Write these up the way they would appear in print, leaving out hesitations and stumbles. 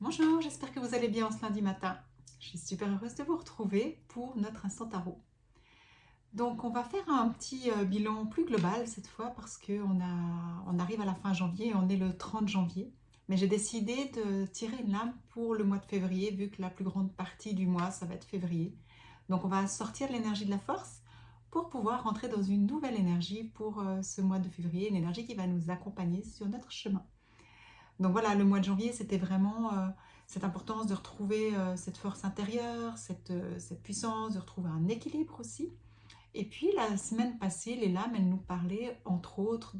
Bonjour, j'espère que vous allez bien ce lundi matin. Je suis super heureuse de vous retrouver pour notre instant tarot. Donc on va faire un petit bilan plus global cette fois parce qu'on arrive à la fin janvier, on est le 30 janvier. Mais j'ai décidé de tirer une lame pour le mois de février vu que la plus grande partie du mois ça va être février. Donc on va sortir de l'énergie de la force pour pouvoir rentrer dans une nouvelle énergie pour ce mois de février, une énergie qui va nous accompagner sur notre chemin. Donc voilà, le mois de janvier, c'était vraiment cette importance de retrouver cette force intérieure, cette puissance, de retrouver un équilibre aussi. Et puis la semaine passée, les lames, elles nous parlaient entre autres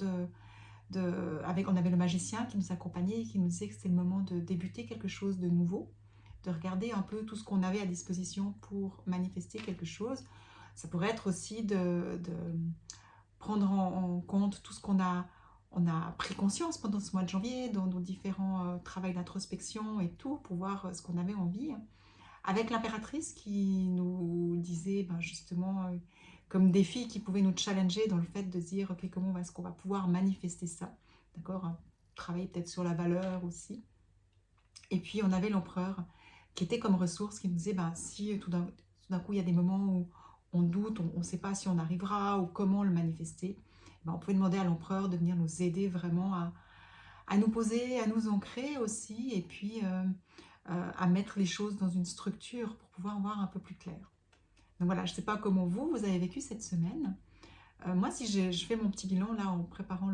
on avait le magicien qui nous accompagnait et qui nous disait que c'était le moment de débuter quelque chose de nouveau, de regarder un peu tout ce qu'on avait à disposition pour manifester quelque chose. Ça pourrait être aussi de prendre en compte tout ce on a pris conscience pendant ce mois de janvier, dans nos différents travaux d'introspection et tout, pour voir ce qu'on avait envie. Avec l'impératrice qui nous disait justement comme défi, qui pouvait nous challenger dans le fait de dire ok, comment est-ce qu'on va pouvoir manifester ça, d'accord, travailler peut-être sur la valeur aussi. Et puis on avait l'empereur qui était comme ressource, qui nous disait si tout d'un coup il y a des moments où on doute, on ne sait pas si on arrivera ou comment le manifester, on pouvait demander à l'empereur de venir nous aider vraiment à nous poser, à nous ancrer aussi, et puis à mettre les choses dans une structure pour pouvoir voir un peu plus clair. Donc voilà, je ne sais pas comment vous avez vécu cette semaine. Moi, si je fais mon petit bilan là en préparant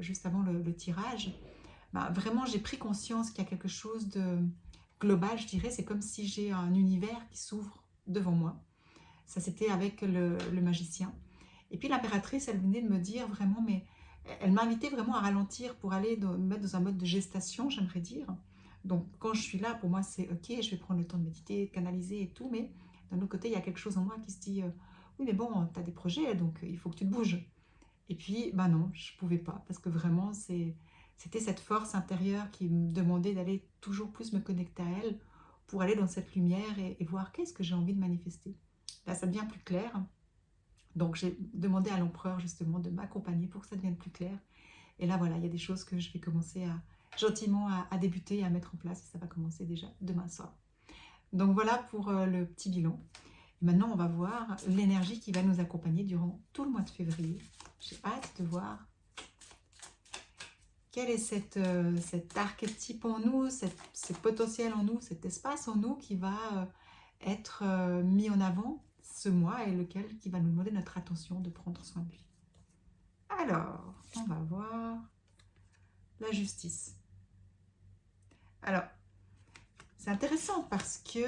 juste avant le tirage, vraiment j'ai pris conscience qu'il y a quelque chose de global, je dirais. C'est comme si j'ai un univers qui s'ouvre devant moi. Ça, c'était avec le magicien. Et puis l'impératrice, elle venait de me dire vraiment, mais elle m'invitait vraiment à ralentir pour me mettre dans un mode de gestation, j'aimerais dire. Donc quand je suis là, pour moi, c'est ok, je vais prendre le temps de méditer, de canaliser et tout, mais d'un autre côté, il y a quelque chose en moi qui se dit, oui, mais bon, tu as des projets, donc il faut que tu te bouges. Et puis, non, je ne pouvais pas, parce que vraiment, c'était cette force intérieure qui me demandait d'aller toujours plus me connecter à elle pour aller dans cette lumière et voir qu'est-ce que j'ai envie de manifester. Là, ça devient plus clair. Donc, j'ai demandé à l'empereur justement de m'accompagner pour que ça devienne plus clair. Et là, voilà, il y a des choses que je vais commencer gentiment à débuter et à mettre en place. Et ça va commencer déjà demain soir. Donc, voilà pour le petit bilan. Et maintenant, on va voir l'énergie qui va nous accompagner durant tout le mois de février. J'ai hâte de voir quel est cet archétype en nous, ce potentiel en nous, cet espace en nous qui va être mis en avant ce mois et lequel qui va nous demander notre attention de prendre soin de lui. Alors, on va voir la justice. Alors, c'est intéressant parce que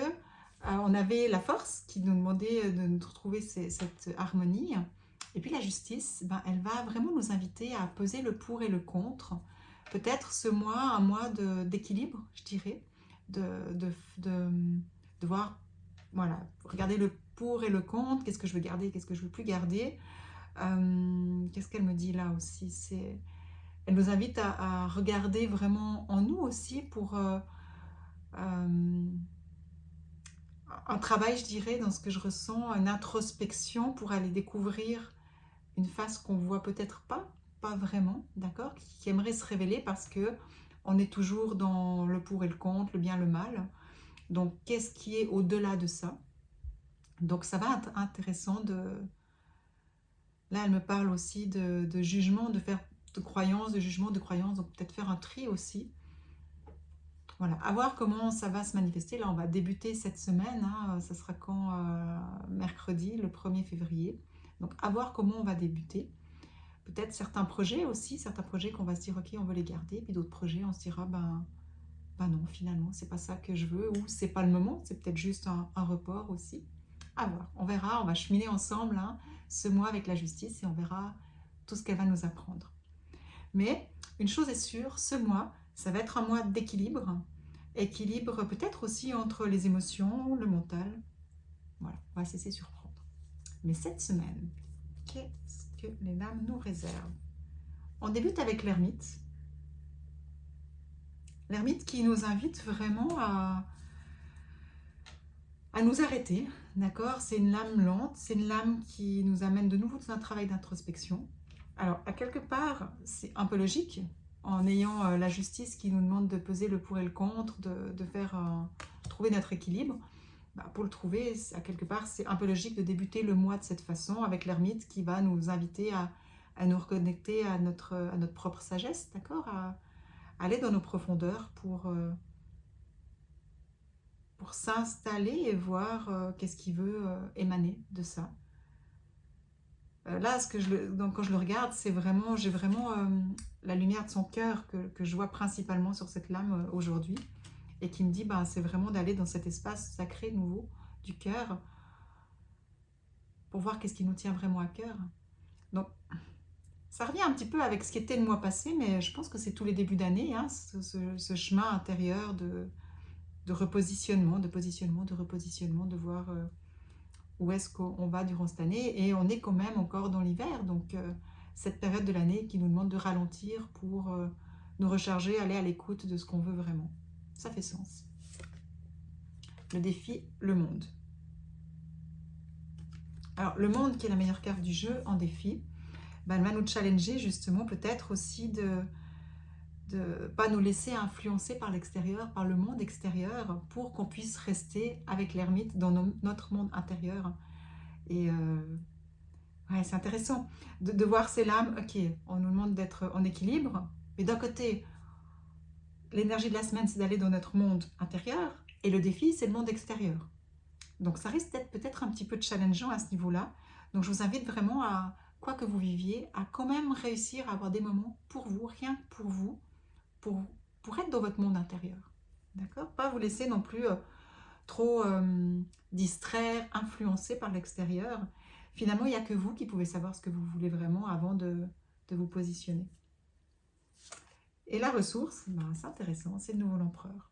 on avait la force qui nous demandait de nous retrouver cette harmonie. Et puis la justice, elle va vraiment nous inviter à peser le pour et le contre. Peut-être ce mois, un mois d'équilibre, je dirais, de, de, de, de voir, voilà, regarder le pour et le contre, qu'est-ce que je veux garder, qu'est-ce que je veux plus garder. Qu'est-ce qu'elle me dit là aussi, elle nous invite à regarder vraiment en nous aussi pour un travail, je dirais, dans ce que je ressens, une introspection pour aller découvrir une face qu'on voit peut-être pas vraiment, d'accord, qui aimerait se révéler parce que on est toujours dans le pour et le contre, le bien, le mal. Donc, qu'est-ce qui est au-delà de ça? Donc, ça va être intéressant de... Là, elle me parle aussi de jugement, de faire de croyances, de jugement, de croyances, donc peut-être faire un tri aussi. Voilà, à voir comment ça va se manifester. Là, on va débuter cette semaine. Ça sera quand mercredi, le 1er février. Donc, à voir comment on va débuter. Peut-être certains projets aussi, certains projets qu'on va se dire, ok, on veut les garder. Puis d'autres projets, on se dira, non, finalement, c'est pas ça que je veux. Ou c'est pas le moment. C'est peut-être juste un report aussi. À voir. On verra, on va cheminer ensemble ce mois avec la justice et on verra tout ce qu'elle va nous apprendre. Mais une chose est sûre, ce mois, ça va être un mois d'équilibre. Équilibre peut-être aussi entre les émotions, le mental. Voilà, on va se laisser surprendre. Mais cette semaine, qu'est-ce que les dames nous réservent? On débute avec l'ermite. L'ermite qui nous invite vraiment à nous arrêter, d'accord? C'est une lame lente, c'est une lame qui nous amène de nouveau dans un travail d'introspection. Alors, à quelque part, c'est un peu logique, en ayant la justice qui nous demande de peser le pour et le contre, de faire trouver notre équilibre. Bah, pour le trouver, à quelque part, c'est un peu logique de débuter le mois de cette façon, avec l'ermite qui va nous inviter à nous reconnecter à notre propre sagesse, d'accord, à aller dans nos profondeurs pour s'installer et voir qu'est-ce qui veut émaner de ça. Là, donc, quand je le regarde, j'ai vraiment la lumière de son cœur que je vois principalement sur cette lame aujourd'hui, et qui me dit, ben, c'est vraiment d'aller dans cet espace sacré nouveau du cœur pour voir qu'est-ce qui nous tient vraiment à cœur. Donc, ça revient un petit peu avec ce qui était le mois passé, mais je pense que c'est tous les débuts d'année, hein, ce chemin intérieur de repositionnement, de positionnement, de repositionnement, de voir où est-ce qu'on va durant cette année. Et on est quand même encore dans l'hiver, donc cette période de l'année qui nous demande de ralentir pour nous recharger, aller à l'écoute de ce qu'on veut vraiment. Ça fait sens. Le défi, le monde. Alors, le monde, qui est la meilleure carte du jeu en défi, ben, elle va nous challenger justement peut-être aussi de pas nous laisser influencer par l'extérieur, par le monde extérieur, pour qu'on puisse rester avec l'ermite dans notre monde intérieur. Et ouais, c'est intéressant de voir ces lames. Ok, on nous demande d'être en équilibre, mais d'un côté, l'énergie de la semaine, c'est d'aller dans notre monde intérieur, et le défi, c'est le monde extérieur. Donc ça risque d'être peut-être un petit peu challengeant à ce niveau-là. Donc je vous invite vraiment à, quoi que vous viviez, à quand même réussir à avoir des moments pour vous, rien que pour vous, pour, pour être dans votre monde intérieur. D'accord? Pas vous laisser non plus trop distraire, influencer par l'extérieur. Finalement, il n'y a que vous qui pouvez savoir ce que vous voulez vraiment avant de vous positionner. Et la ressource, ben, c'est intéressant, c'est de nouveau l'empereur.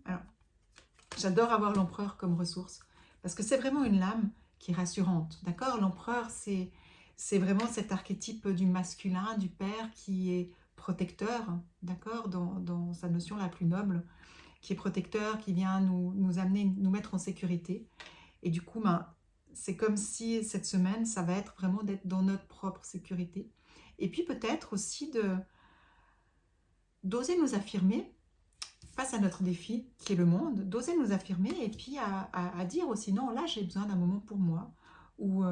Alors, j'adore avoir l'empereur comme ressource, parce que c'est vraiment une lame qui est rassurante. D'accord? L'empereur, c'est vraiment cet archétype du masculin, du père, qui est protecteur, d'accord, dans sa notion la plus noble, qui est protecteur, qui vient nous amener, nous mettre en sécurité. Et du coup, ben, c'est comme si cette semaine, ça va être vraiment d'être dans notre propre sécurité. Et puis peut-être aussi d'oser nous affirmer face à notre défi, qui est le monde, d'oser nous affirmer et puis à dire aussi, non, là j'ai besoin d'un moment pour moi, ou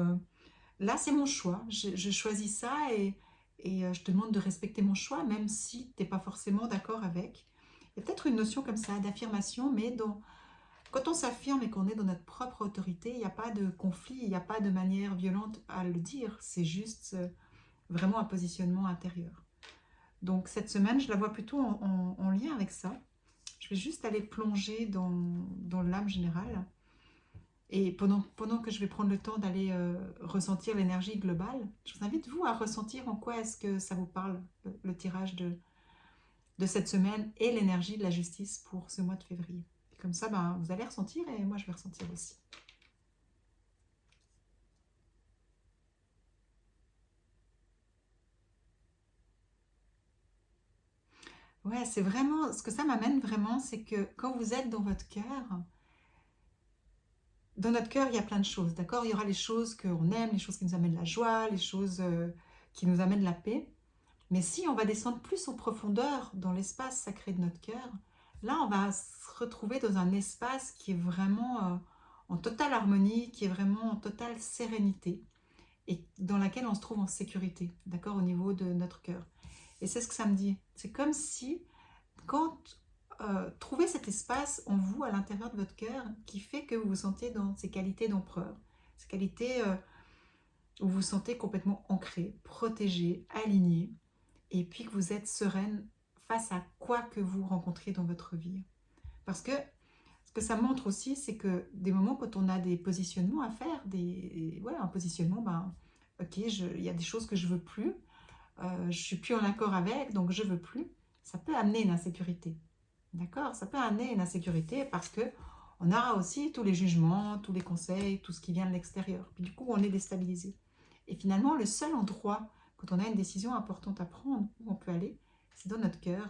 là c'est mon choix, je choisis ça, et je te demande de respecter mon choix, même si tu n'es pas forcément d'accord avec. Il y a peut-être une notion comme ça d'affirmation, mais quand on s'affirme et qu'on est dans notre propre autorité, il n'y a pas de conflit, il n'y a pas de manière violente à le dire, c'est juste vraiment un positionnement intérieur. Donc cette semaine, je la vois plutôt en lien avec ça. Je vais juste aller plonger dans l'âme générale. Et pendant que je vais prendre le temps d'aller ressentir l'énergie globale, je vous invite, vous, à ressentir en quoi est-ce que ça vous parle, le tirage de cette semaine et l'énergie de la justice pour ce mois de février. Et comme ça, ben, vous allez ressentir et moi, je vais ressentir aussi. Ouais, c'est vraiment, ce que ça m'amène vraiment, c'est que quand vous êtes dans votre cœur, dans notre cœur, il y a plein de choses, d'accord? Il y aura les choses qu'on aime, les choses qui nous amènent la joie, les choses qui nous amènent la paix. Mais si on va descendre plus en profondeur dans l'espace sacré de notre cœur, là, on va se retrouver dans un espace qui est vraiment en totale harmonie, qui est vraiment en totale sérénité, et dans laquelle on se trouve en sécurité, d'accord, au niveau de notre cœur. Et c'est ce que ça me dit. C'est comme si, quand trouvez cet espace en vous, à l'intérieur de votre cœur, qui fait que vous vous sentez dans ces qualités d'empereur, ces qualités où vous vous sentez complètement ancré, protégé, aligné, et puis que vous êtes sereine face à quoi que vous rencontrez dans votre vie. Parce que ce que ça montre aussi, c'est que des moments quand on a des positionnements à faire, un positionnement, ben, ok, il y a des choses que je veux plus, je suis plus en accord avec, donc je veux plus, ça peut amener une insécurité. D'accord? Ça peut amener une insécurité parce que on aura aussi tous les jugements, tous les conseils, tout ce qui vient de l'extérieur. Puis du coup, on est déstabilisé. Et finalement, le seul endroit, quand on a une décision importante à prendre, où on peut aller, c'est dans notre cœur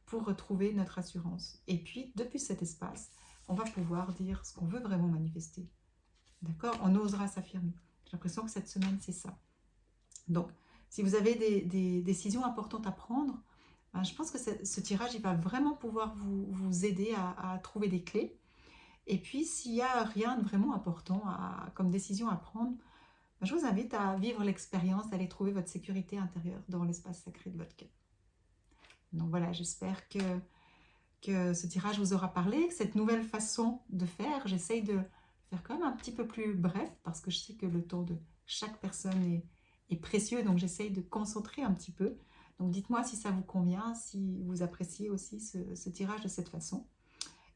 pour retrouver notre assurance. Et puis, depuis cet espace, on va pouvoir dire ce qu'on veut vraiment manifester. D'accord? On osera s'affirmer. J'ai l'impression que cette semaine, c'est ça. Donc, Si vous avez des décisions importantes à prendre, ben, je pense que ce tirage, il va vraiment pouvoir vous aider à trouver des clés. Et puis, s'il n'y a rien de vraiment important comme décision à prendre, ben, je vous invite à vivre l'expérience, d'aller trouver votre sécurité intérieure dans l'espace sacré de votre cœur. Donc voilà, j'espère que ce tirage vous aura parlé, que cette nouvelle façon de faire, j'essaye de faire quand même un petit peu plus bref, parce que je sais que le temps de chaque personne est précieux, donc j'essaye de concentrer un petit peu. Donc dites-moi si ça vous convient, si vous appréciez aussi ce tirage de cette façon,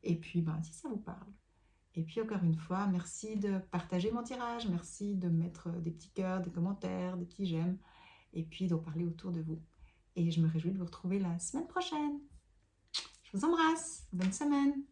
et puis ben, si ça vous parle. Et puis encore une fois, merci de partager mon tirage, merci de mettre des petits cœurs, des commentaires, des petits j'aime, et puis d'en parler autour de vous. Et je me réjouis de vous retrouver la semaine prochaine. Je vous embrasse, bonne semaine.